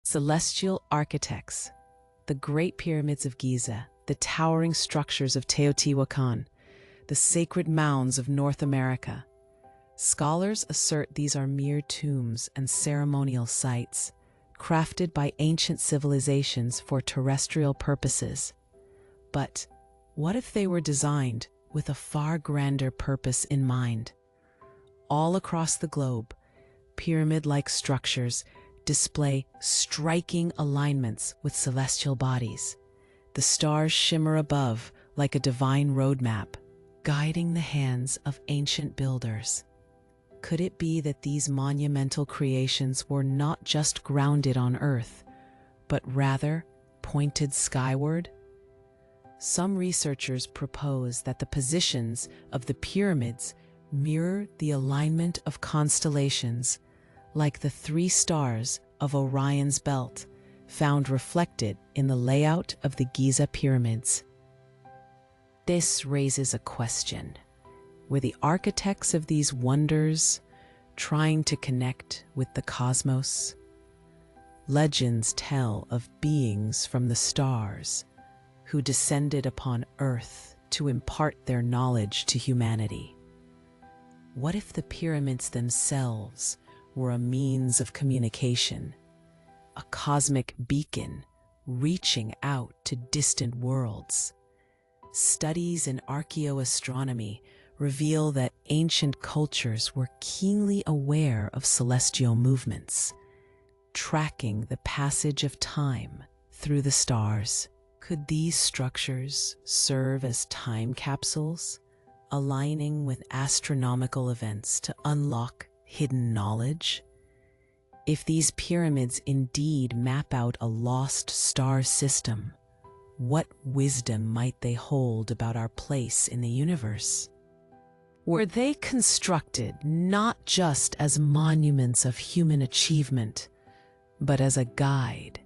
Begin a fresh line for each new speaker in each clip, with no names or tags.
Celestial architects, the Great Pyramids of Giza, the towering structures of Teotihuacan, the sacred mounds of North America. Scholars assert these are mere tombs and ceremonial sites, crafted by ancient civilizations for terrestrial purposes. But what if they were designed with a far grander purpose in mind? All across the globe, pyramid-like structures display striking alignments with celestial bodies. The stars shimmer above like a divine roadmap, guiding the hands of ancient builders. Could it be that these monumental creations were not just grounded on Earth, but rather pointed skyward? Some researchers propose that the positions of the pyramids mirror the alignment of constellations, like the 3 stars of Orion's belt, found reflected in the layout of the Giza pyramids. This raises a question. Were the architects of these wonders trying to connect with the cosmos? Legends tell of beings from the stars who descended upon Earth to impart their knowledge to humanity. What if the pyramids themselves were a means of communication, a cosmic beacon reaching out to distant worlds? Studies in archaeoastronomy reveal that ancient cultures were keenly aware of celestial movements, tracking the passage of time through the stars. Could these structures serve as time capsules, aligning with astronomical events to unlock hidden knowledge? If these pyramids indeed map out a lost star system, what wisdom might they hold about our place in the universe? Were they constructed not just as monuments of human achievement, but as a guide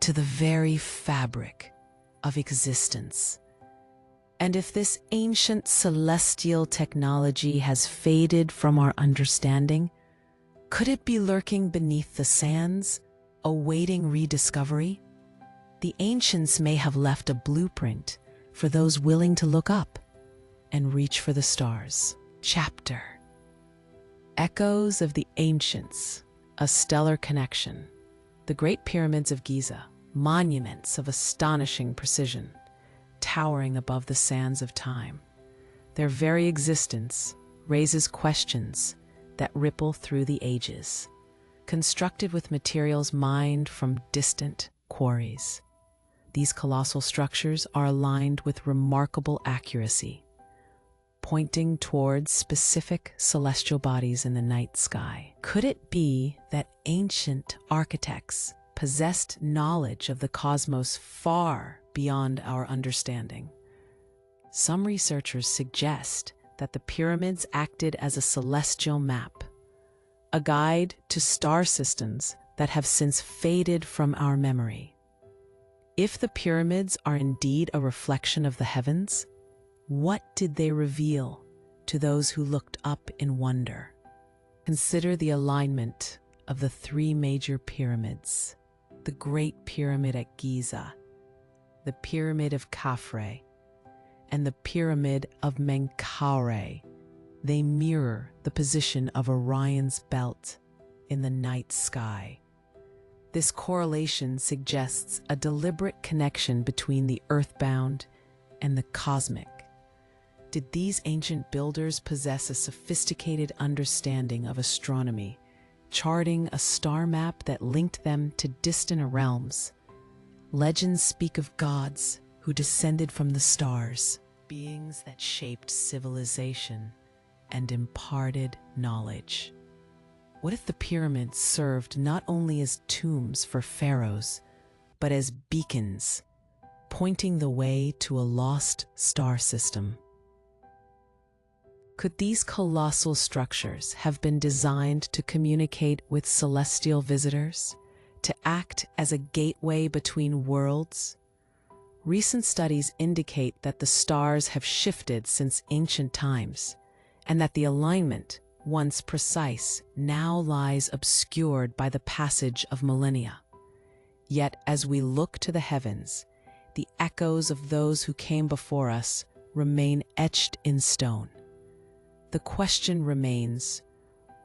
to the very fabric of existence? And if this ancient celestial technology has faded from our understanding, could it be lurking beneath the sands, awaiting rediscovery? The ancients may have left a blueprint for those willing to look up and reach for the stars. Chapter: Echoes of the Ancients, a Stellar Connection. The Great Pyramids of Giza, monuments of astonishing precision, towering above the sands of time. Their very existence raises questions that ripple through the ages. Constructed with materials mined from distant quarries, these colossal structures are aligned with remarkable accuracy, pointing towards specific celestial bodies in the night sky. Could it be that ancient architects possessed knowledge of the cosmos far beyond our understanding? Some researchers suggest that the pyramids acted as a celestial map, a guide to star systems that have since faded from our memory. If the pyramids are indeed a reflection of the heavens, what did they reveal to those who looked up in wonder? Consider the alignment of the 3 major pyramids: the Great Pyramid at Giza, the Pyramid of Khafre, and the Pyramid of Menkaure. They mirror the position of Orion's belt in the night sky. This correlation suggests a deliberate connection between the earthbound and the cosmic. Did these ancient builders possess a sophisticated understanding of astronomy, charting a star map that linked them to distant realms? Legends speak of gods who descended from the stars, beings that shaped civilization and imparted knowledge. What if the pyramids served not only as tombs for pharaohs, but as beacons, pointing the way to a lost star system? Could these colossal structures have been designed to communicate with celestial visitors, to act as a gateway between worlds? Recent studies indicate that the stars have shifted since ancient times, and that the alignment, once precise, now lies obscured by the passage of millennia. Yet, as we look to the heavens, the echoes of those who came before us remain etched in stone. The question remains,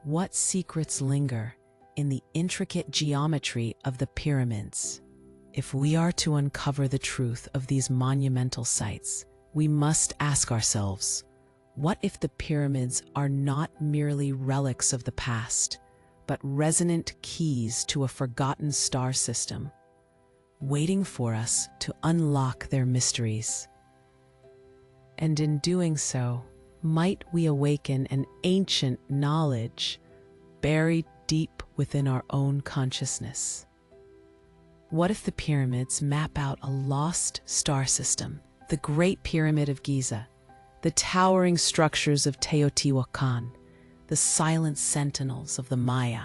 what secrets linger in the intricate geometry of the pyramids? If we are to uncover the truth of these monumental sites, we must ask ourselves, what if the pyramids are not merely relics of the past, but resonant keys to a forgotten star system, waiting for us to unlock their mysteries? And in doing so, might we awaken an ancient knowledge buried deep within our own consciousness? What if the pyramids map out a lost star system, the Great Pyramid of Giza, the towering structures of Teotihuacan, the silent sentinels of the Maya?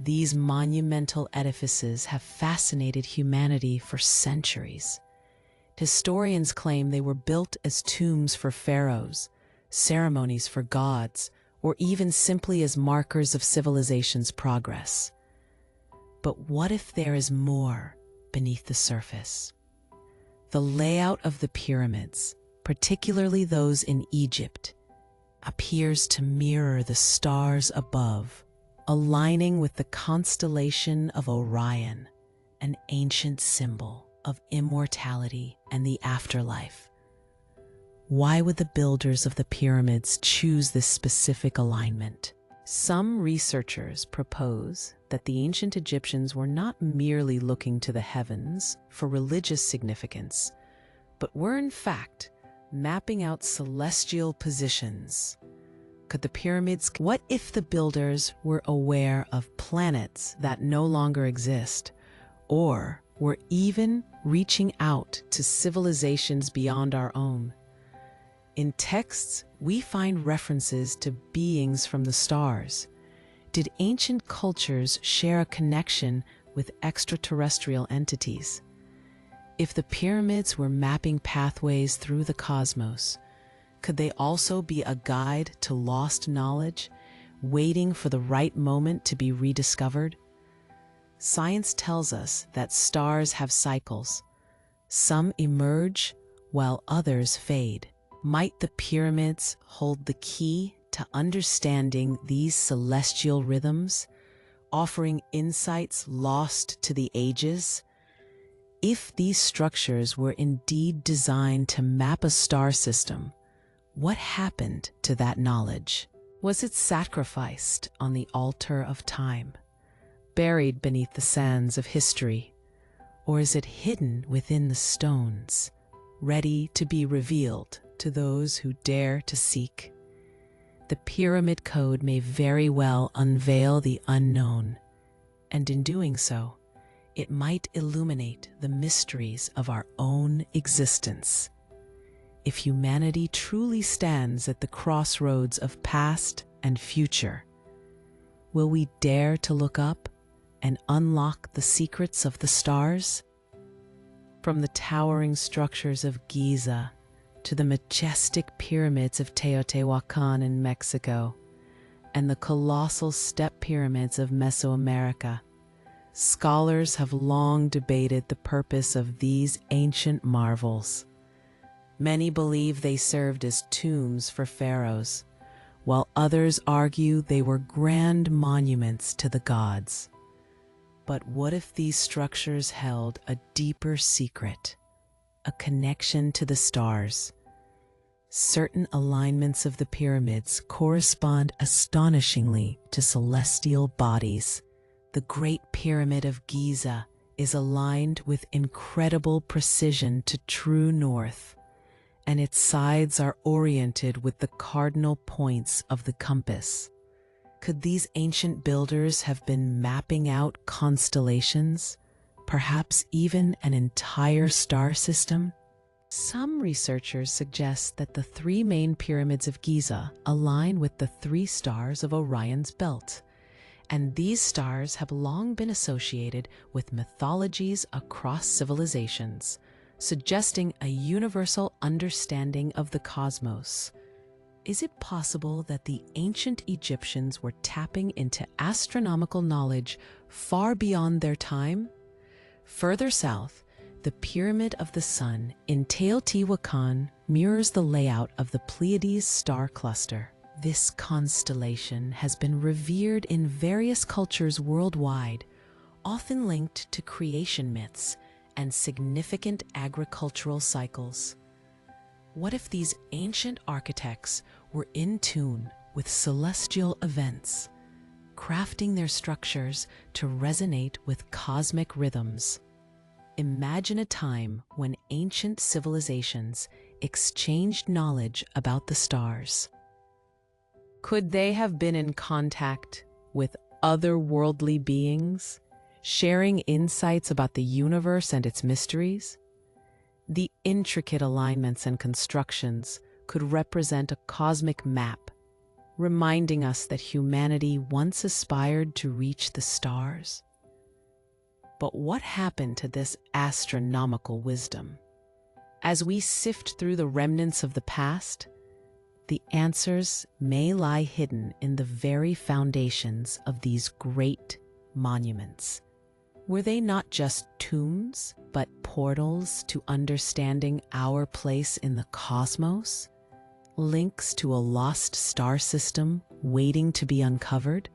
These monumental edifices have fascinated humanity for centuries. Historians claim they were built as tombs for pharaohs, ceremonies for gods, or even simply as markers of civilization's progress. But what if there is more beneath the surface? The layout of the pyramids, particularly those in Egypt, appears to mirror the stars above, aligning with the constellation of Orion, an ancient symbol of immortality and the afterlife. Why would the builders of the pyramids choose this specific alignment? Some researchers propose that the ancient Egyptians were not merely looking to the heavens for religious significance, but were in fact mapping out celestial positions. Could the pyramids? What if the builders were aware of planets that no longer exist, or were even reaching out to civilizations beyond our own? In texts, we find references to beings from the stars. Did ancient cultures share a connection with extraterrestrial entities? If the pyramids were mapping pathways through the cosmos, could they also be a guide to lost knowledge, waiting for the right moment to be rediscovered? Science tells us that stars have cycles. Some emerge while others fade. Might the pyramids hold the key to understanding these celestial rhythms, offering insights lost to the ages? If these structures were indeed designed to map a star system, what happened to that knowledge? Was it sacrificed on the altar of time, buried beneath the sands of history, or is it hidden within the stones, ready to be revealed to those who dare to seek? The Pyramid Code may very well unveil the unknown, and in doing so, it might illuminate the mysteries of our own existence. If humanity truly stands at the crossroads of past and future, will we dare to look up and unlock the secrets of the stars? From the towering structures of Giza to the majestic pyramids of Teotihuacan in Mexico and the colossal step pyramids of Mesoamerica, scholars have long debated the purpose of these ancient marvels. Many believe they served as tombs for pharaohs, while others argue they were grand monuments to the gods. But what if these structures held a deeper secret, a connection to the stars? Certain alignments of the pyramids correspond astonishingly to celestial bodies. The Great Pyramid of Giza is aligned with incredible precision to true north, and its sides are oriented with the cardinal points of the compass. Could these ancient builders have been mapping out constellations, perhaps even an entire star system? Some researchers suggest that the three main pyramids of Giza align with the three stars of Orion's belt, and these stars have long been associated with mythologies across civilizations, suggesting a universal understanding of the cosmos. Is it possible that the ancient Egyptians were tapping into astronomical knowledge far beyond their time? Further south, the Pyramid of the Sun in Teotihuacan mirrors the layout of the Pleiades star cluster. This constellation has been revered in various cultures worldwide, often linked to creation myths and significant agricultural cycles. What if these ancient architects were in tune with celestial events, crafting their structures to resonate with cosmic rhythms? Imagine a time when ancient civilizations exchanged knowledge about the stars. Could they have been in contact with otherworldly beings, sharing insights about the universe and its mysteries? The intricate alignments and constructions could represent a cosmic map, reminding us that humanity once aspired to reach the stars. But what happened to this astronomical wisdom? As we sift through the remnants of the past, the answers may lie hidden in the very foundations of these great monuments. Were they not just tombs, but portals to understanding our place in the cosmos? Links to a lost star system waiting to be uncovered?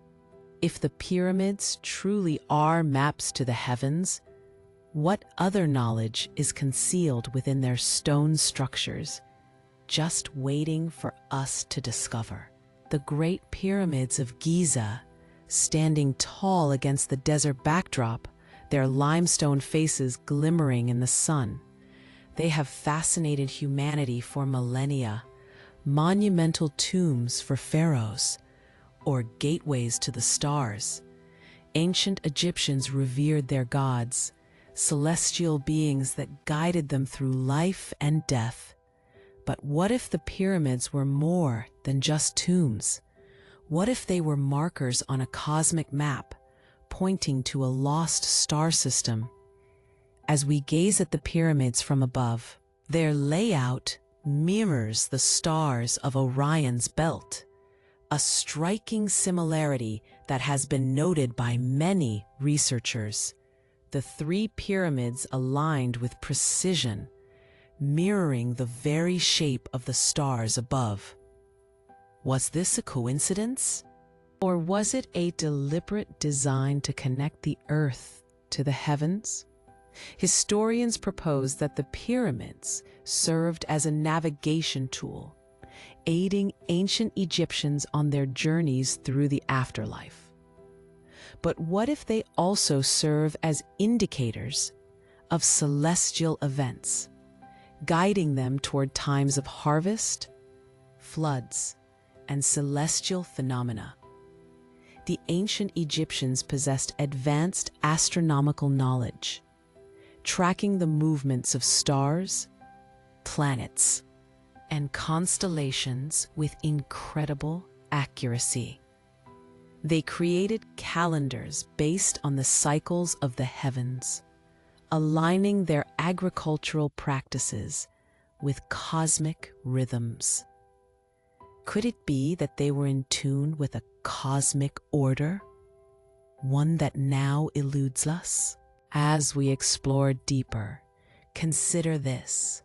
If the pyramids truly are maps to the heavens, what other knowledge is concealed within their stone structures, just waiting for us to discover? The Great Pyramids of Giza, standing tall against the desert backdrop, their limestone faces glimmering in the sun. They have fascinated humanity for millennia, monumental tombs for pharaohs, or gateways to the stars. Ancient Egyptians revered their gods, celestial beings that guided them through life and death. But what if the pyramids were more than just tombs? What if they were markers on a cosmic map, pointing to a lost star system? As we gaze at the pyramids from above, their layout mirrors the stars of Orion's belt, a striking similarity that has been noted by many researchers. The three pyramids aligned with precision, mirroring the very shape of the stars above. Was this a coincidence? Or was it a deliberate design to connect the earth to the heavens? Historians propose that the pyramids served as a navigation tool, aiding ancient Egyptians on their journeys through the afterlife. But what if they also serve as indicators of celestial events, guiding them toward times of harvest, floods, and celestial phenomena? The ancient Egyptians possessed advanced astronomical knowledge, tracking the movements of stars, planets, and constellations with incredible accuracy. They created calendars based on the cycles of the heavens, aligning their agricultural practices with cosmic rhythms. Could it be that they were in tune with a cosmic order, one that now eludes us? As we explore deeper, consider this.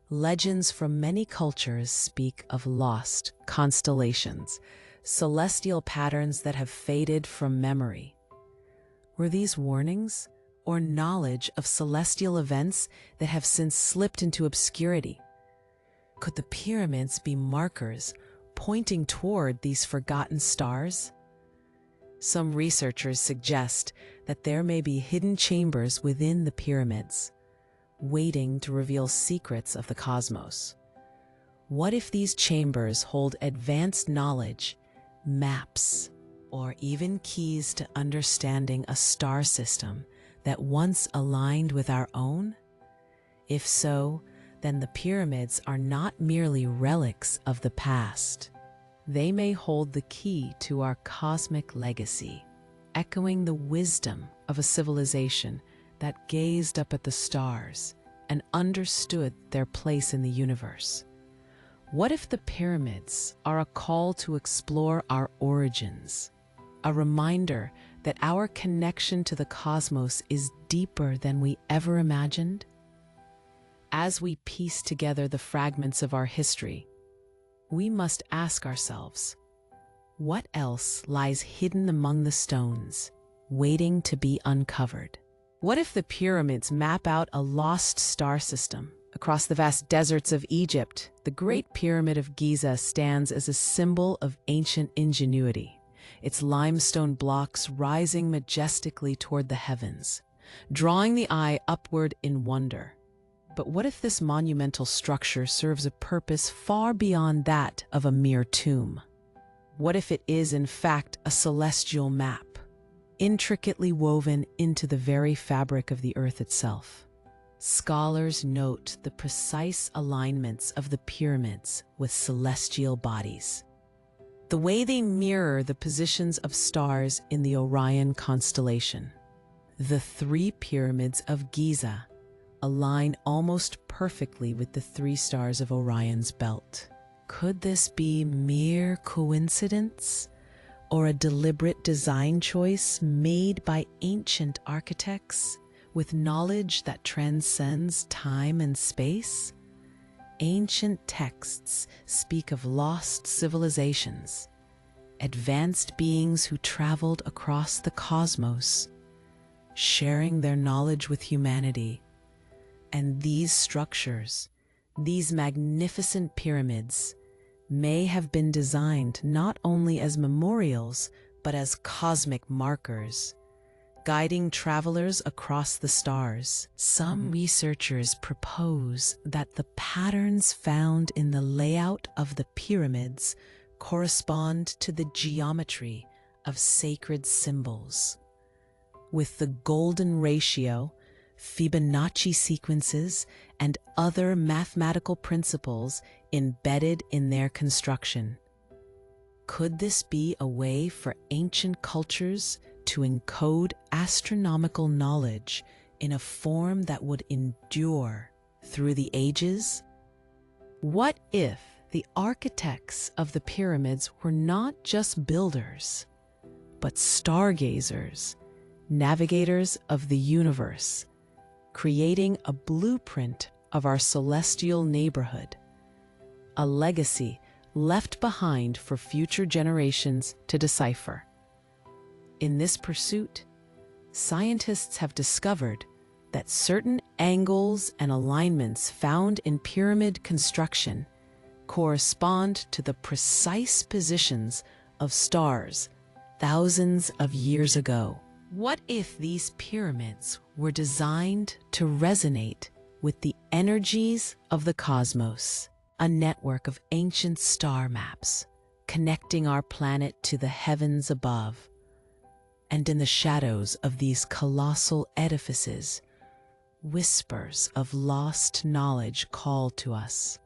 Legends from many cultures speak of lost constellations, celestial patterns that have faded from memory. Were these warnings or knowledge of celestial events that have since slipped into obscurity? Could the pyramids be markers pointing toward these forgotten stars? Some researchers suggest that there may be hidden chambers within the pyramids, waiting to reveal secrets of the cosmos. What if these chambers hold advanced knowledge, maps, or even keys to understanding a star system that once aligned with our own? If so, then the pyramids are not merely relics of the past. They may hold the key to our cosmic legacy, echoing the wisdom of a civilization that gazed up at the stars and understood their place in the universe. What if the pyramids are a call to explore our origins, a reminder that our connection to the cosmos is deeper than we ever imagined? As we piece together the fragments of our history, we must ask ourselves, what else lies hidden among the stones, waiting to be uncovered? What if the pyramids map out a lost star system? Across the vast deserts of Egypt, the Great Pyramid of Giza stands as a symbol of ancient ingenuity, its limestone blocks rising majestically toward the heavens, drawing the eye upward in wonder. But what if this monumental structure serves a purpose far beyond that of a mere tomb? What if it is, in fact, a celestial map, intricately woven into the very fabric of the earth itself? Scholars note the precise alignments of the pyramids with celestial bodies, the way they mirror the positions of stars in the Orion constellation. The three pyramids of Giza align almost perfectly with the three stars of Orion's belt. Could this be mere coincidence, or a deliberate design choice made by ancient architects with knowledge that transcends time and space? Ancient texts speak of lost civilizations, advanced beings who traveled across the cosmos, sharing their knowledge with humanity. And these structures, these magnificent pyramids, may have been designed not only as memorials, but as cosmic markers, guiding travelers across the stars. Some researchers propose that the patterns found in the layout of the pyramids correspond to the geometry of sacred symbols, with the golden ratio, Fibonacci sequences, and other mathematical principles embedded in their construction. Could this be a way for ancient cultures to encode astronomical knowledge in a form that would endure through the ages? What if the architects of the pyramids were not just builders, but stargazers, navigators of the universe, creating a blueprint of our celestial neighborhood, a legacy left behind for future generations to decipher? In this pursuit, scientists have discovered that certain angles and alignments found in pyramid construction correspond to the precise positions of stars thousands of years ago. What if these pyramids were designed to resonate with the energies of the cosmos, a network of ancient star maps connecting our planet to the heavens above? And in the shadows of these colossal edifices, whispers of lost knowledge call to us,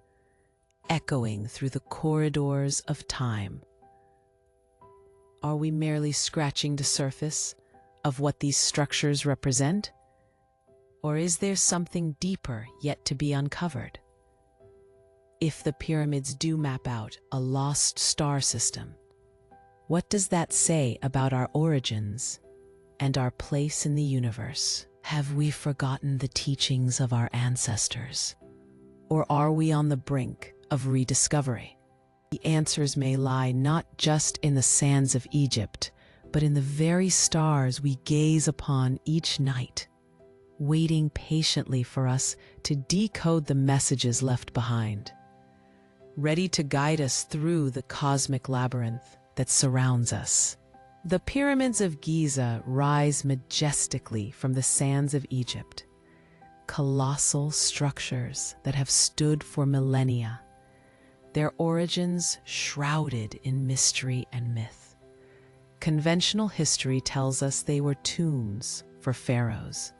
echoing through the corridors of time. Are we merely scratching the surface of what these structures represent? Or is there something deeper yet to be uncovered? If the pyramids do map out a lost star system, what does that say about our origins and our place in the universe? Have we forgotten the teachings of our ancestors? Or are we on the brink of rediscovery? The answers may lie not just in the sands of Egypt, but in the very stars we gaze upon each night, waiting patiently for us to decode the messages left behind, ready to guide us through the cosmic labyrinth that surrounds us. The pyramids of Giza rise majestically from the sands of Egypt, colossal structures that have stood for millennia, their origins shrouded in mystery and myth. Conventional history tells us they were tombs for pharaohs,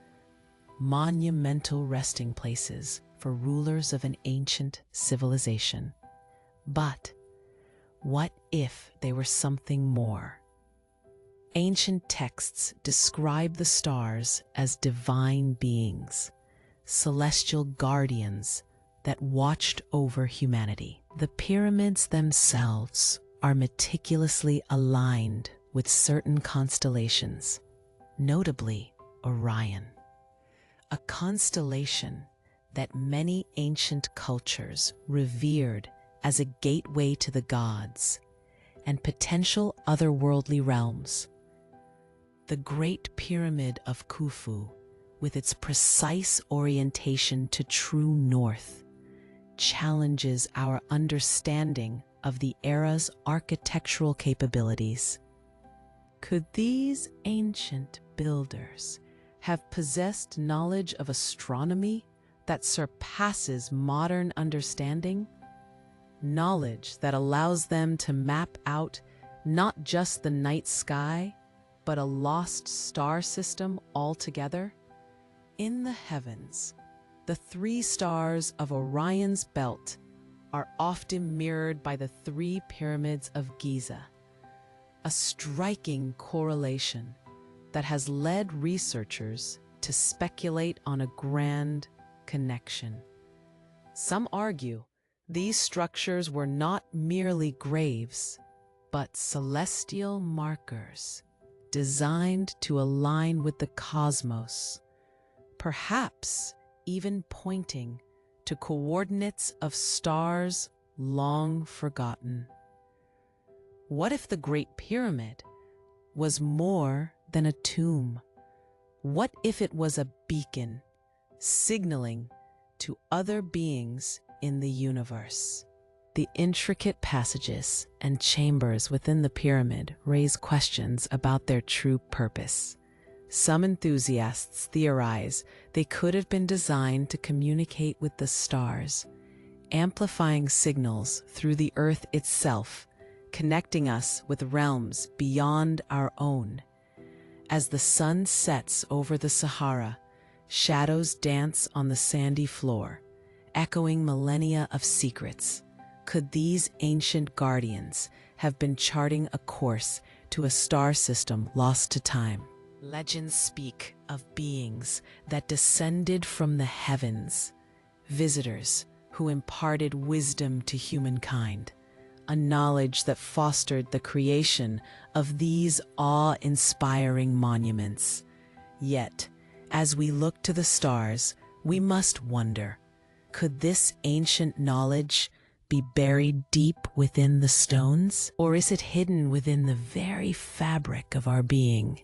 monumental resting places for rulers of an ancient civilization. But what if they were something more? Ancient texts describe the stars as divine beings, celestial guardians that watched over humanity. The pyramids themselves are meticulously aligned with certain constellations, notably Orion, a constellation that many ancient cultures revered as a gateway to the gods and potential otherworldly realms. The Great Pyramid of Khufu, with its precise orientation to true north, challenges our understanding of the era's architectural capabilities. Could these ancient builders have possessed knowledge of astronomy that surpasses modern understanding? Knowledge that allows them to map out not just the night sky, but a lost star system altogether? In the heavens, the three stars of Orion's belt are often mirrored by the three pyramids of Giza, a striking correlation that has led researchers to speculate on a grand connection. Some argue these structures were not merely graves, but celestial markers designed to align with the cosmos, perhaps even pointing to coordinates of stars long forgotten. What if the Great Pyramid was more than a tomb? What if it was a beacon signaling to other beings in the universe? The intricate passages and chambers within the pyramid raise questions about their true purpose. Some enthusiasts theorize they could have been designed to communicate with the stars, amplifying signals through the Earth itself, connecting us with realms beyond our own. As the sun sets over the Sahara, shadows dance on the sandy floor, echoing millennia of secrets. Could these ancient guardians have been charting a course to a star system lost to time? Legends speak of beings that descended from the heavens, visitors who imparted wisdom to humankind, a knowledge that fostered the creation of these awe-inspiring monuments. Yet, as we look to the stars, we must wonder, could this ancient knowledge be buried deep within the stones? Or is it hidden within the very fabric of our being,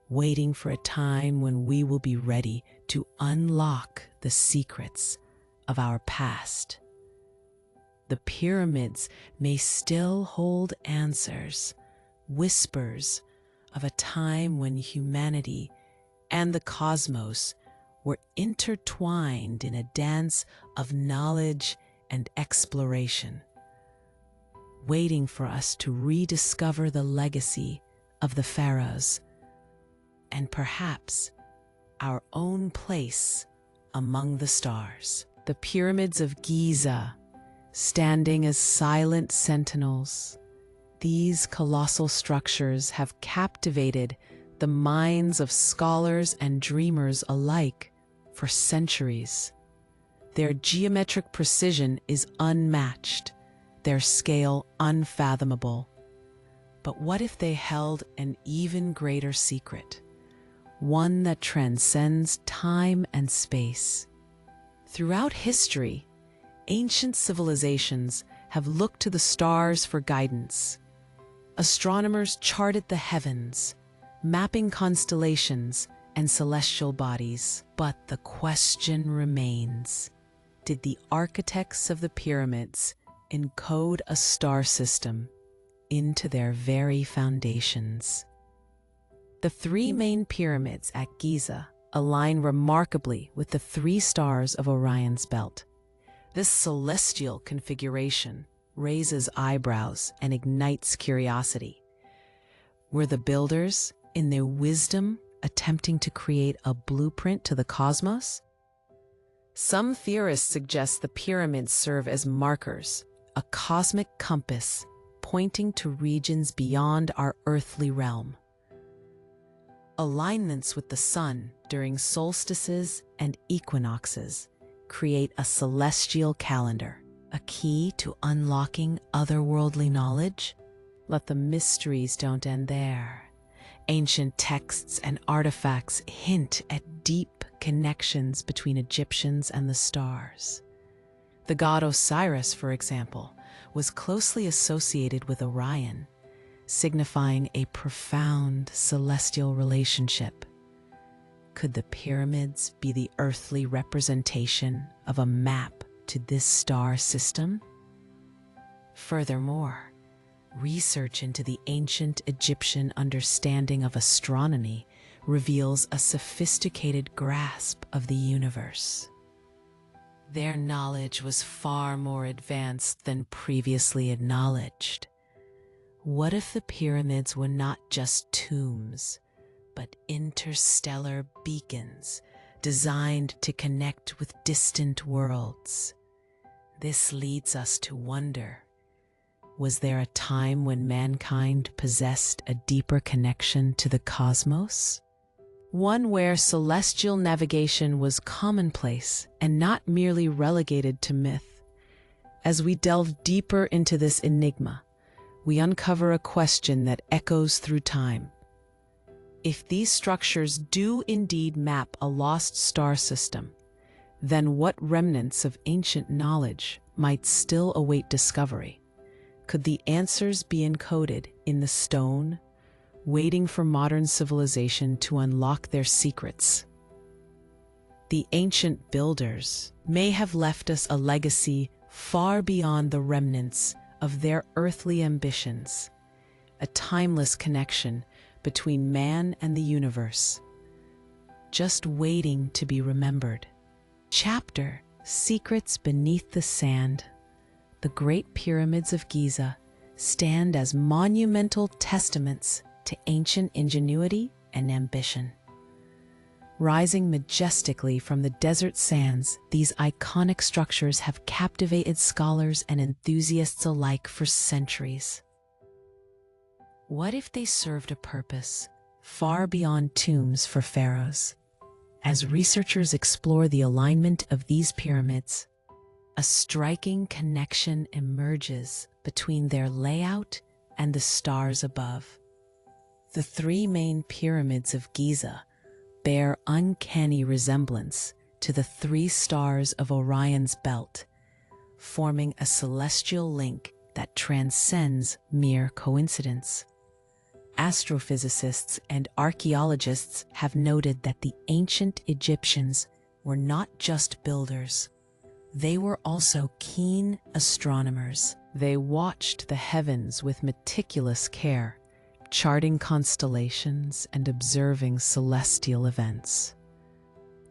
waiting for a time when we will be ready to unlock the secrets of our past? The pyramids may still hold answers, whispers of a time when humanity and the cosmos were intertwined in a dance of knowledge and exploration, waiting for us to rediscover the legacy of the pharaohs and perhaps our own place among the stars. The pyramids of Giza, standing as silent sentinels, these colossal structures have captivated the minds of scholars and dreamers alike for centuries. Their geometric precision is unmatched, their scale unfathomable. But what if they held an even greater secret, one that transcends time and space? Throughout history, ancient civilizations have looked to the stars for guidance. Astronomers charted the heavens, mapping constellations and celestial bodies. But the question remains, did the architects of the pyramids encode a star system into their very foundations? The three main pyramids at Giza align remarkably with the three stars of Orion's belt. This celestial configuration raises eyebrows and ignites curiosity. Were the builders, in their wisdom, attempting to create a blueprint to the cosmos? Some theorists suggest the pyramids serve as markers, a cosmic compass pointing to regions beyond our earthly realm. Alignments with the sun during solstices and equinoxes create a celestial calendar, a key to unlocking otherworldly knowledge. But the mysteries don't end there. Ancient texts and artifacts hint at deep connections between Egyptians and the stars. The god Osiris, for example, was closely associated with Orion, signifying a profound celestial relationship. Could the pyramids be the earthly representation of a map to this star system? Furthermore, research into the ancient Egyptian understanding of astronomy reveals a sophisticated grasp of the universe. Their knowledge was far more advanced than previously acknowledged. What if the pyramids were not just tombs, but interstellar beacons designed to connect with distant worlds? This leads us to wonder, was there a time when mankind possessed a deeper connection to the cosmos? One where celestial navigation was commonplace and not merely relegated to myth. As we delve deeper into this enigma, we uncover a question that echoes through time. If these structures do indeed map a lost star system, then what remnants of ancient knowledge might still await discovery? Could the answers be encoded in the stone, waiting for modern civilization to unlock their secrets? The ancient builders may have left us a legacy far beyond the remnants of their earthly ambitions, a timeless connection between man and the universe, just waiting to be remembered. Chapter: Secrets Beneath the Sand. The Great Pyramids of Giza stand as monumental testaments to ancient ingenuity and ambition. Rising majestically from the desert sands, these iconic structures have captivated scholars and enthusiasts alike for centuries. What if they served a purpose far beyond tombs for pharaohs? As researchers explore the alignment of these pyramids, a striking connection emerges between their layout and the stars above. The three main pyramids of Giza bear uncanny resemblance to the three stars of Orion's belt, forming a celestial link that transcends mere coincidence. Astrophysicists and archaeologists have noted that the ancient Egyptians were not just builders. They were also keen astronomers. They watched the heavens with meticulous care, charting constellations and observing celestial events.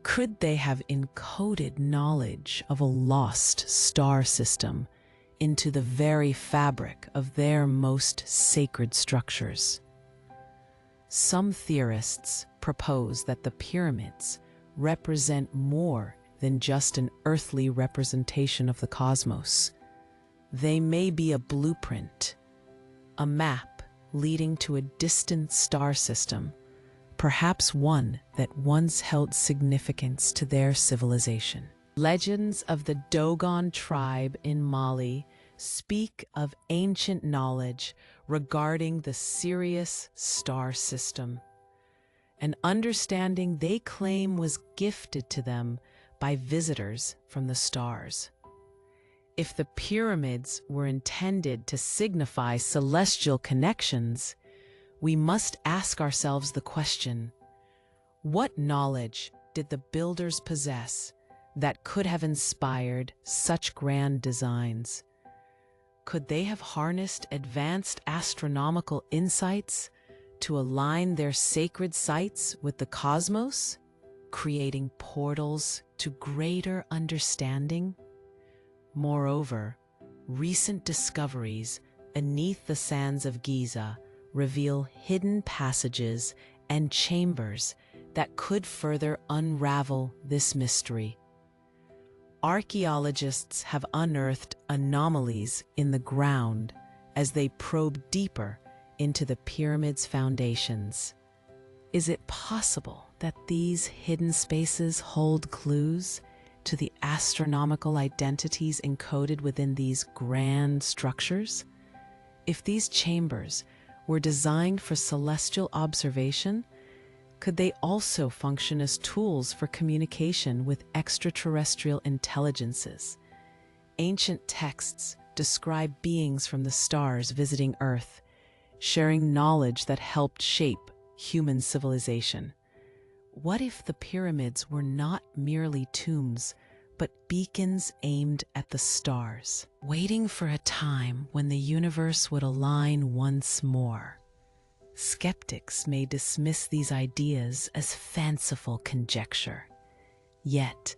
Could they have encoded knowledge of a lost star system into the very fabric of their most sacred structures? Some theorists propose that the pyramids represent more than just an earthly representation of the cosmos. They may be a blueprint, a map leading to a distant star system, perhaps one that once held significance to their civilization. Legends of the Dogon tribe in Mali speak of ancient knowledge regarding the Sirius star system, an understanding they claim was gifted to them by visitors from the stars. If the pyramids were intended to signify celestial connections, we must ask ourselves the question, what knowledge did the builders possess that could have inspired such grand designs? Could they have harnessed advanced astronomical insights to align their sacred sites with the cosmos, creating portals to greater understanding? Moreover, recent discoveries beneath the sands of Giza reveal hidden passages and chambers that could further unravel this mystery. Archaeologists have unearthed anomalies in the ground as they probe deeper into the pyramid's foundations. Is it possible that these hidden spaces hold clues to the astronomical identities encoded within these grand structures? If these chambers were designed for celestial observation, could they also function as tools for communication with extraterrestrial intelligences? Ancient texts describe beings from the stars visiting Earth, sharing knowledge that helped shape human civilization. What if the pyramids were not merely tombs, but beacons aimed at the stars, waiting for a time when the universe would align once more? Skeptics may dismiss these ideas as fanciful conjecture. Yet,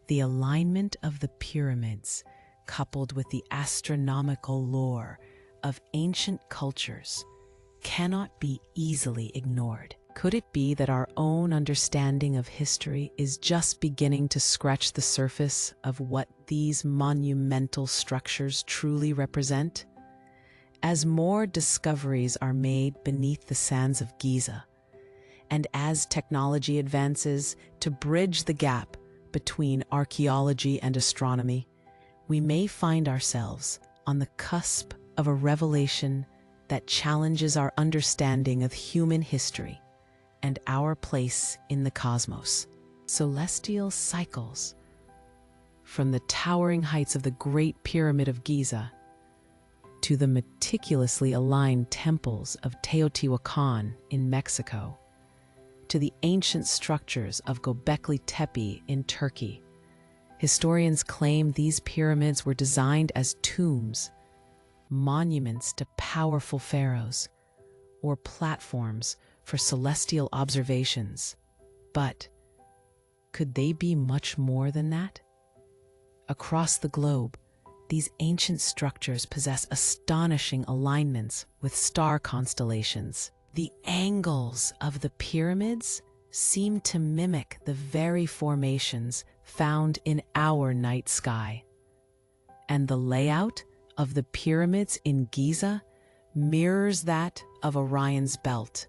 the alignment of the pyramids, coupled with the astronomical lore of ancient cultures, cannot be easily ignored. Could it be that our own understanding of history is just beginning to scratch the surface of what these monumental structures truly represent? As more discoveries are made beneath the sands of Giza, and as technology advances to bridge the gap between archaeology and astronomy, we may find ourselves on the cusp of a revelation that challenges our understanding of human history and our place in the cosmos. Celestial cycles. From the towering heights of the Great Pyramid of Giza to the meticulously aligned temples of Teotihuacan in Mexico, to the ancient structures of Göbekli Tepe in Turkey, historians claim these pyramids were designed as tombs, monuments to powerful pharaohs, or platforms for celestial observations. But could they be much more than that? Across the globe, these ancient structures possess astonishing alignments with star constellations. The angles of the pyramids seem to mimic the very formations found in our night sky. And the layout of the pyramids in Giza mirrors that of Orion's belt.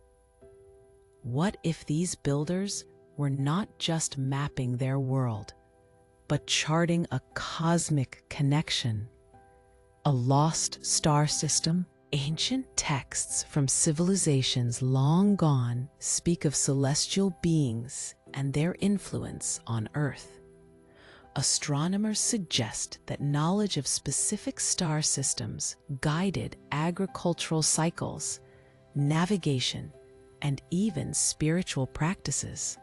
What if these builders were not just mapping their world, but charting a cosmic connection, a lost star system? Ancient texts from civilizations long gone speak of celestial beings and their influence on Earth. Astronomers suggest that knowledge of specific star systems guided agricultural cycles, navigation, and even spiritual practices.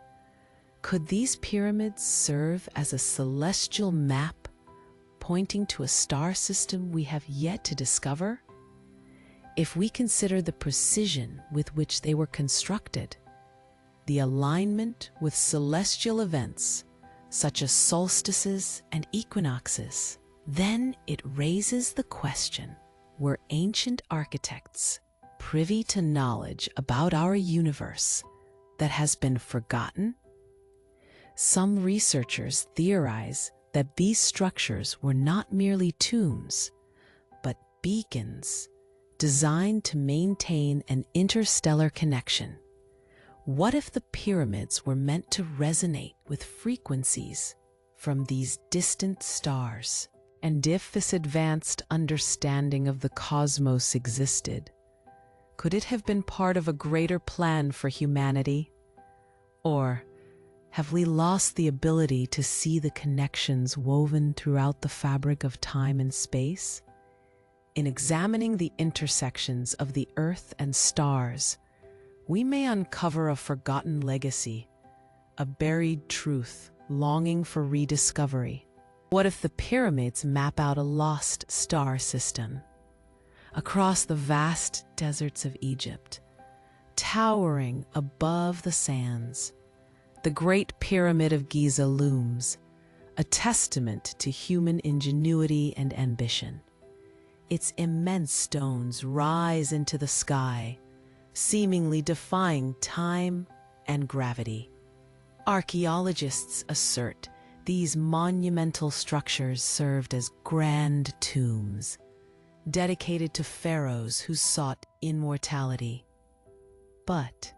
Could these pyramids serve as a celestial map pointing to a star system we have yet to discover? If we consider the precision with which they were constructed, the alignment with celestial events such as solstices and equinoxes, then it raises the question, were ancient architects privy to knowledge about our universe that has been forgotten? Some researchers theorize that these structures were not merely tombs, but beacons designed to maintain an interstellar connection. What if the pyramids were meant to resonate with frequencies from these distant stars? And if this advanced understanding of the cosmos existed, could it have been part of a greater plan for humanity? Or have we lost the ability to see the connections woven throughout the fabric of time and space? In examining the intersections of the Earth and stars, we may uncover a forgotten legacy, a buried truth longing for rediscovery. What if the pyramids map out a lost star system? Across the vast deserts of Egypt, towering above the sands, the Great Pyramid of Giza looms, a testament to human ingenuity and ambition. Its immense stones rise into the sky, seemingly defying time and gravity. Archaeologists assert these monumental structures served as grand tombs, dedicated to pharaohs who sought immortality. But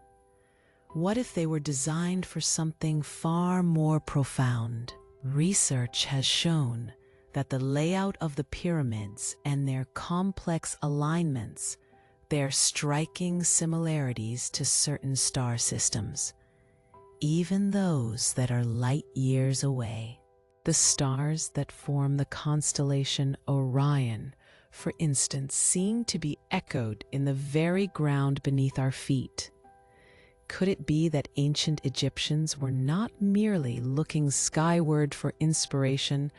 what if they were designed for something far more profound? Research has shown that the layout of the pyramids and their complex alignments bear striking similarities to certain star systems, even those that are light years away. The stars that form the constellation Orion, for instance, seem to be echoed in the very ground beneath our feet. Could it be that ancient Egyptians were not merely looking skyward for inspiration,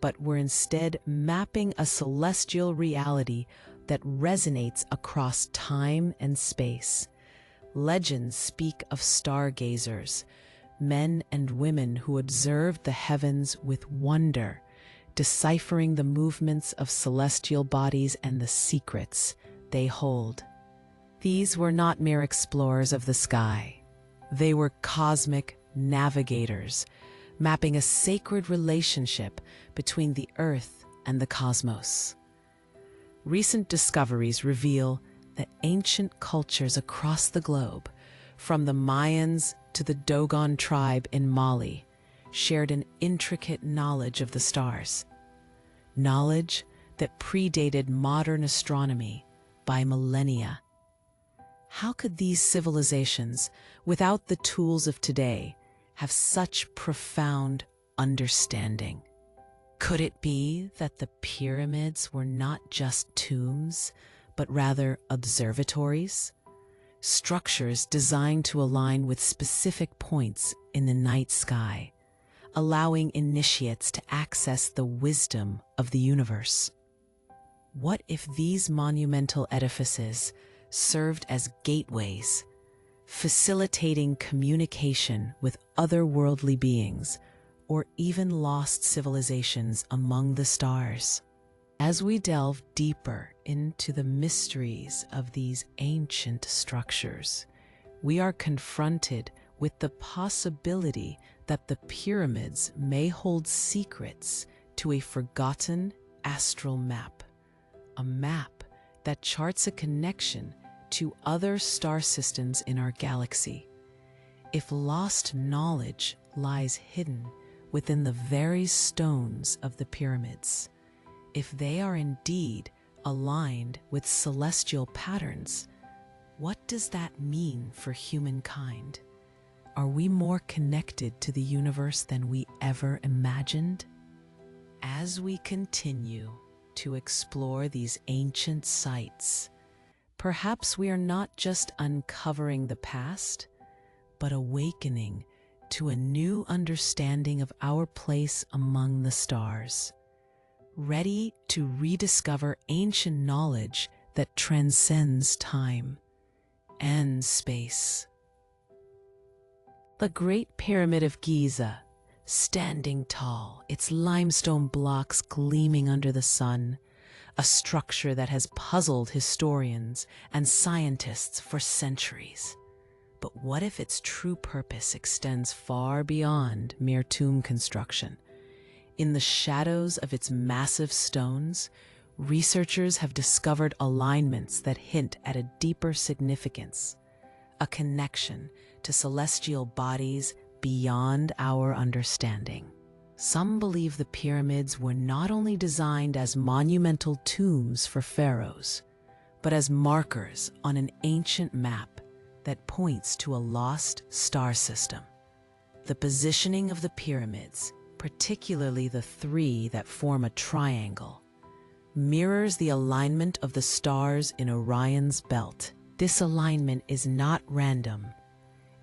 but were instead mapping a celestial reality that resonates across time and space? Legends speak of stargazers, men and women who observed the heavens with wonder, deciphering the movements of celestial bodies and the secrets they hold. These were not mere explorers of the sky. They were cosmic navigators, mapping a sacred relationship between the Earth and the cosmos. Recent discoveries reveal that ancient cultures across the globe, from the Mayans to the Dogon tribe in Mali, shared an intricate knowledge of the stars. Knowledge that predated modern astronomy by millennia. How could these civilizations, without the tools of today, have such profound understanding? Could it be that the pyramids were not just tombs, but rather observatories? Structures designed to align with specific points in the night sky, allowing initiates to access the wisdom of the universe. What if these monumental edifices served as gateways, facilitating communication with otherworldly beings or even lost civilizations among the stars? As we delve deeper into the mysteries of these ancient structures, we are confronted with the possibility that the pyramids may hold secrets to a forgotten astral map, a map that charts a connection to other star systems in our galaxy. If lost knowledge lies hidden within the very stones of the pyramids, if they are indeed aligned with celestial patterns, what does that mean for humankind? Are we more connected to the universe than we ever imagined? As we continue to explore these ancient sites, perhaps we are not just uncovering the past, but awakening to a new understanding of our place among the stars, ready to rediscover ancient knowledge that transcends time and space. The Great Pyramid of Giza, standing tall, its limestone blocks gleaming under the sun, a structure that has puzzled historians and scientists for centuries. But what if its true purpose extends far beyond mere tomb construction? In the shadows of its massive stones, researchers have discovered alignments that hint at a deeper significance, a connection to celestial bodies beyond our understanding. Some believe the pyramids were not only designed as monumental tombs for pharaohs, but as markers on an ancient map that points to a lost star system. The positioning of the pyramids, particularly the three that form a triangle, mirrors the alignment of the stars in Orion's belt. This alignment is not random.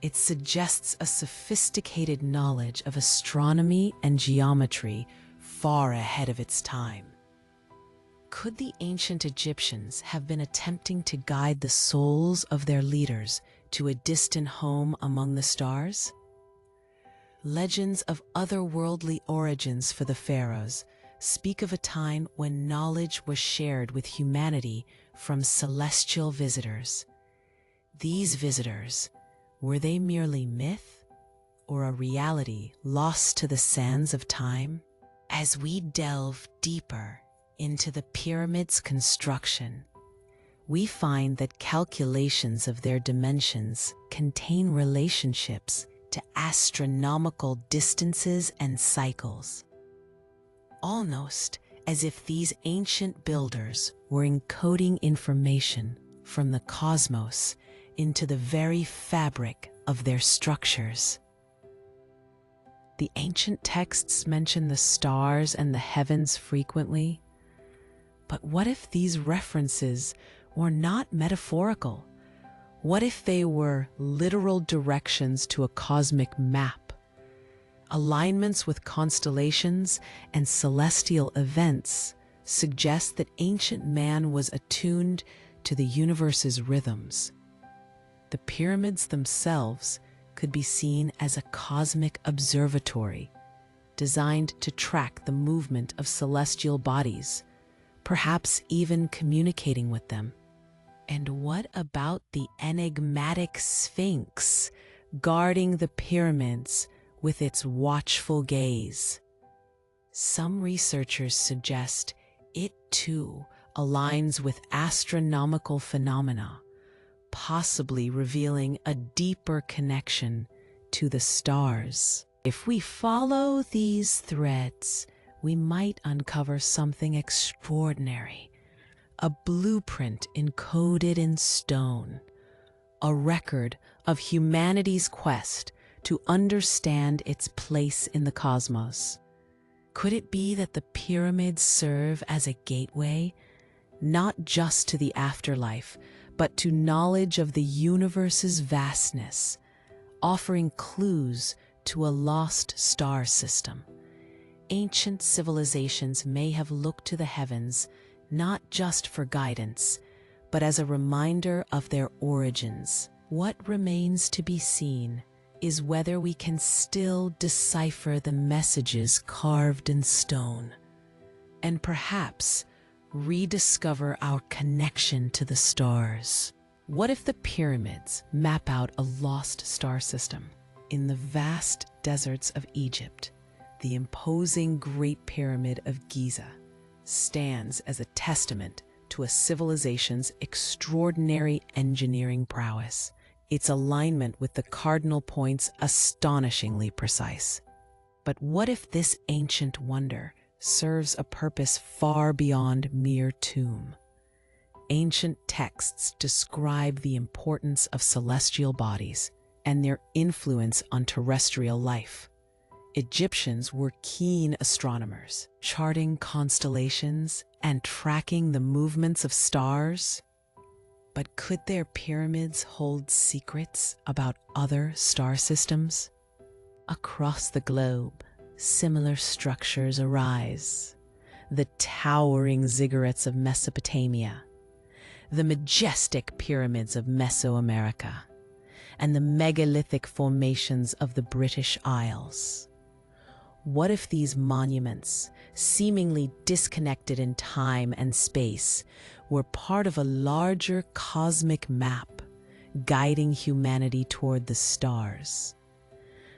It suggests a sophisticated knowledge of astronomy and geometry far ahead of its time. Could the ancient Egyptians have been attempting to guide the souls of their leaders to a distant home among the stars? Legends of otherworldly origins for the pharaohs speak of a time when knowledge was shared with humanity from celestial visitors. These visitors, were they merely myth or a reality lost to the sands of time? As we delve deeper into the pyramid's construction, we find that calculations of their dimensions contain relationships to astronomical distances and cycles. almost as if these ancient builders were encoding information from the cosmos into the very fabric of their structures. The ancient texts mention the stars and the heavens frequently, but what if these references were not metaphorical? What if they were literal directions to a cosmic map? Alignments with constellations and celestial events suggest that ancient man was attuned to the universe's rhythms. The pyramids themselves could be seen as a cosmic observatory, designed to track the movement of celestial bodies, perhaps even communicating with them. And what about the enigmatic Sphinx guarding the pyramids with its watchful gaze? Some researchers suggest it too aligns with astronomical phenomena, possibly revealing a deeper connection to the stars. If we follow these threads, we might uncover something extraordinary. A blueprint encoded in stone, a record of humanity's quest to understand its place in the cosmos. Could it be that the pyramids serve as a gateway, not just to the afterlife, but to knowledge of the universe's vastness, offering clues to a lost star system? Ancient civilizations may have looked to the heavens not just for guidance, but as a reminder of their origins. What remains to be seen is whether we can still decipher the messages carved in stone, and perhaps rediscover our connection to the stars. What if the pyramids map out a lost star system? In the vast deserts of Egypt, the imposing Great Pyramid of Giza stands as a testament to a civilization's extraordinary engineering prowess, its alignment with the cardinal points astonishingly precise. But what if this ancient wonder serves a purpose far beyond mere tomb? Ancient texts describe the importance of celestial bodies and their influence on terrestrial life. Egyptians were keen astronomers, charting constellations and tracking the movements of stars. But could their pyramids hold secrets about other star systems? Across the globe, similar structures arise. The towering ziggurats of Mesopotamia, the majestic pyramids of Mesoamerica, and the megalithic formations of the British Isles. What if these monuments, seemingly disconnected in time and space, were part of a larger cosmic map, guiding humanity toward the stars?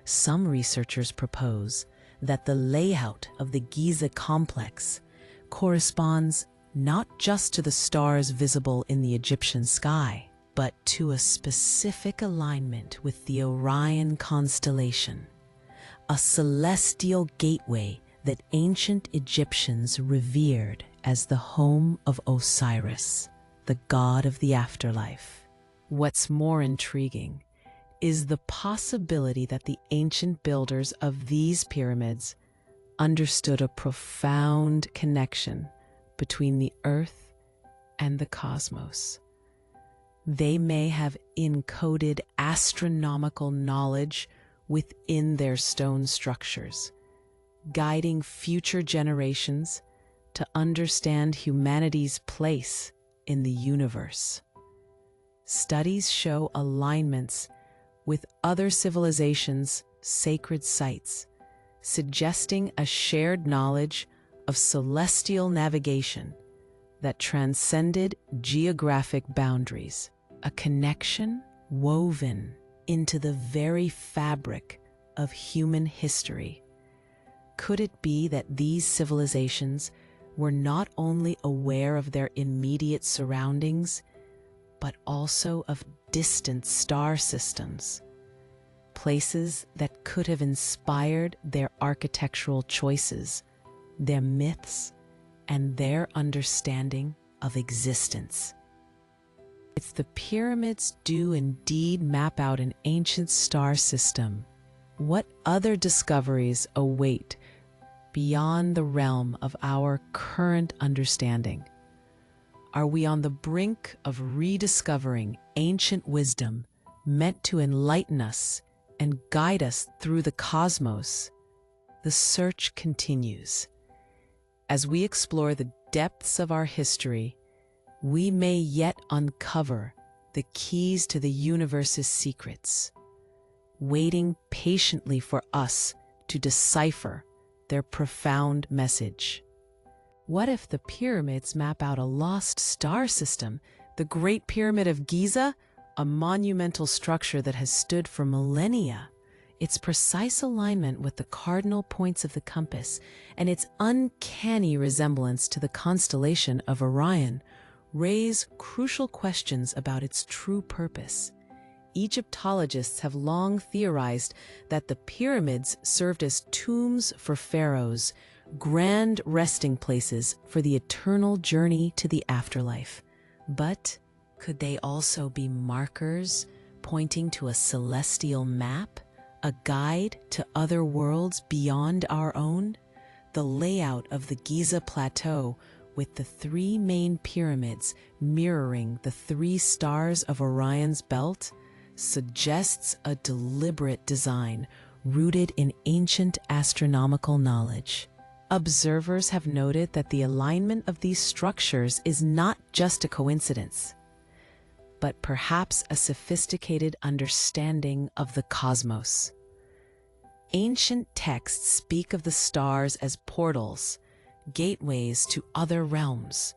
Some researchers propose that the layout of the Giza complex corresponds not just to the stars visible in the Egyptian sky, but to a specific alignment with the Orion constellation, a celestial gateway that ancient Egyptians revered as the home of Osiris, the god of the afterlife. What's more intriguing is the possibility that the ancient builders of these pyramids understood a profound connection between the earth and the cosmos. They may have encoded astronomical knowledge within their stone structures, guiding future generations to understand humanity's place in the universe. Studies show alignments with other civilizations' sacred sites, suggesting a shared knowledge of celestial navigation that transcended geographic boundaries, a connection woven into the very fabric of human history. Could it be that these civilizations were not only aware of their immediate surroundings, but also of distant star systems, places that could have inspired their architectural choices their myths, and their understanding of existence. If the pyramids do indeed map out an ancient star system, what other discoveries await beyond the realm of our current understanding? Are we on the brink of rediscovering ancient wisdom meant to enlighten us and guide us through the cosmos? The search continues. As we explore the depths of our history, we may yet uncover the keys to the universe's secrets, waiting patiently for us to decipher their profound message. What if the pyramids map out a lost star system, the Great Pyramid of Giza, a monumental structure that has stood for millennia? Its precise alignment with the cardinal points of the compass and its uncanny resemblance to the constellation of Orion raise crucial questions about its true purpose. Egyptologists have long theorized that the pyramids served as tombs for pharaohs, grand resting places for the eternal journey to the afterlife. But could they also be markers pointing to a celestial map, a guide to other worlds beyond our own? The layout of the Giza Plateau, with the three main pyramids mirroring the three stars of Orion's belt, suggests a deliberate design rooted in ancient astronomical knowledge. Observers have noted that the alignment of these structures is not just a coincidence, but perhaps a sophisticated understanding of the cosmos. Ancient texts speak of the stars as portals, gateways to other realms.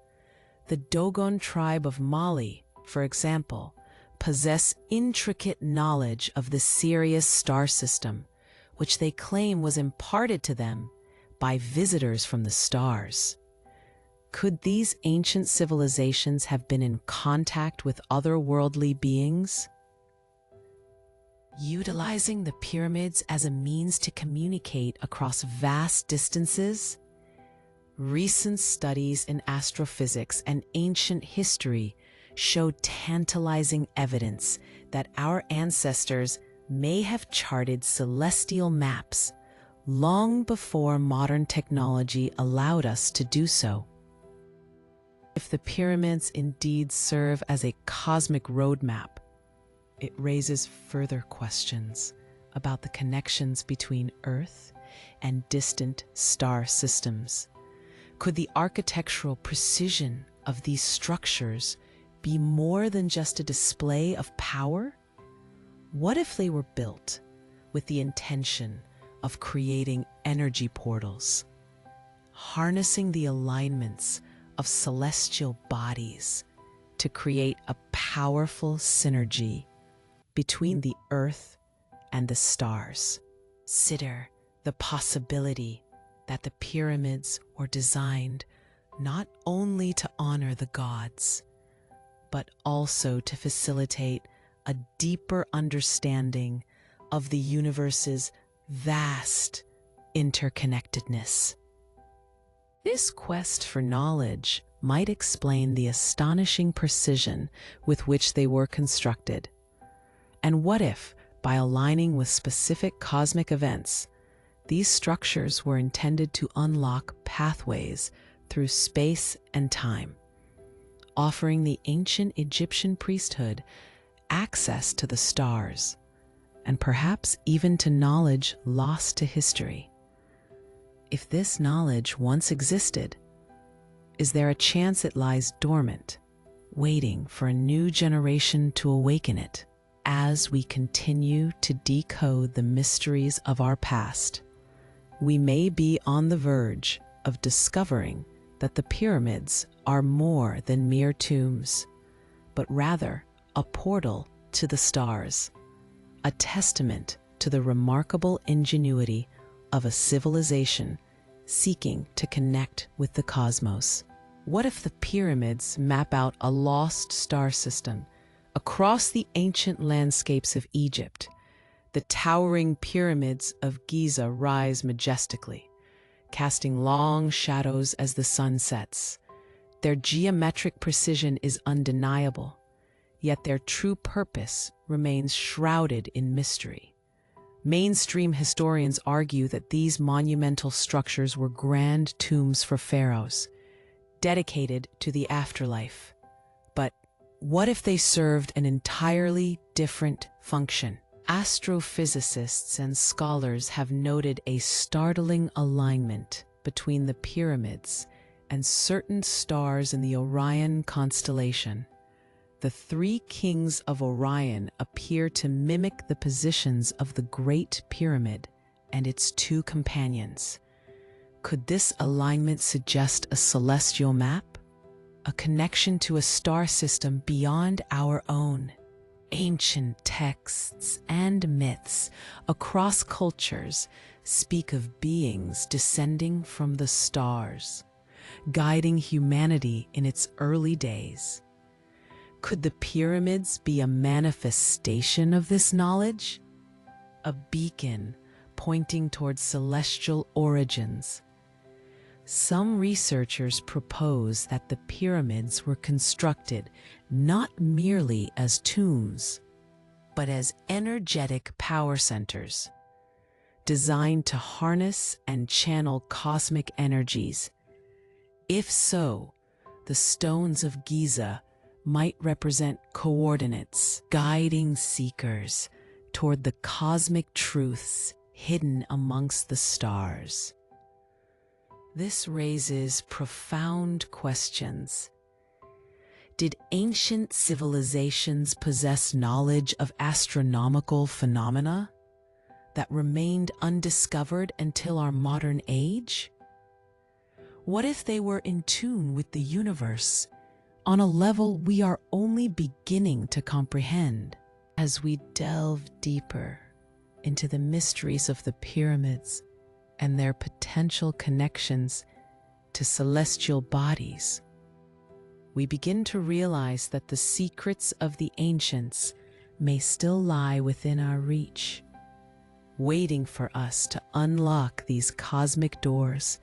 The Dogon tribe of Mali, for example, possess intricate knowledge of the Sirius star system, which they claim was imparted to them by visitors from the stars. Could these ancient civilizations have been in contact with otherworldly beings? Utilizing the pyramids as a means to communicate across vast distances? Recent studies in astrophysics and ancient history show tantalizing evidence that our ancestors may have charted celestial maps long before modern technology allowed us to do so. If the pyramids indeed serve as a cosmic roadmap, it raises further questions about the connections between Earth and distant star systems. Could the architectural precision of these structures be more than just a display of power? What if they were built with the intention of creating energy portals, harnessing the alignments of celestial bodies to create a powerful synergy between the Earth and the stars? Consider the possibility that the pyramids were designed not only to honor the gods, but also to facilitate a deeper understanding of the universe's vast interconnectedness. This quest for knowledge might explain the astonishing precision with which they were constructed. And what if, by aligning with specific cosmic events, these structures were intended to unlock pathways through space and time, offering the ancient Egyptian priesthood access to the stars, and perhaps even to knowledge lost to history? If this knowledge once existed, is there a chance it lies dormant, waiting for a new generation to awaken it? As we continue to decode the mysteries of our past, we may be on the verge of discovering that the pyramids are more than mere tombs, but rather a portal to the stars, a testament to the remarkable ingenuity of a civilization seeking to connect with the cosmos. What if the pyramids map out a lost star system across the ancient landscapes of Egypt? The towering pyramids of Giza rise majestically, casting long shadows as the sun sets. Their geometric precision is undeniable, yet their true purpose remains shrouded in mystery. Mainstream historians argue that these monumental structures were grand tombs for pharaohs, dedicated to the afterlife. But what if they served an entirely different function? Astrophysicists and scholars have noted a startling alignment between the pyramids and certain stars in the Orion constellation. The three kings of Orion appear to mimic the positions of the Great Pyramid and its two companions. Could this alignment suggest a celestial map? A connection to a star system beyond our own? Ancient texts and myths across cultures speak of beings descending from the stars, guiding humanity in its early days. Could the pyramids be a manifestation of this knowledge? A beacon pointing towards celestial origins? Some researchers propose that the pyramids were constructed not merely as tombs, but as energetic power centers, designed to harness and channel cosmic energies. If so, the stones of Giza might represent coordinates, guiding seekers toward the cosmic truths hidden amongst the stars. This raises profound questions. Did ancient civilizations possess knowledge of astronomical phenomena that remained undiscovered until our modern age? What if they were in tune with the universe on a level we are only beginning to comprehend? As we delve deeper into the mysteries of the pyramids and their potential connections to celestial bodies, we begin to realize that the secrets of the ancients may still lie within our reach, waiting for us to unlock these cosmic doors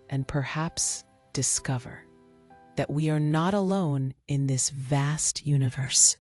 and perhaps discover that we are not alone in this vast universe.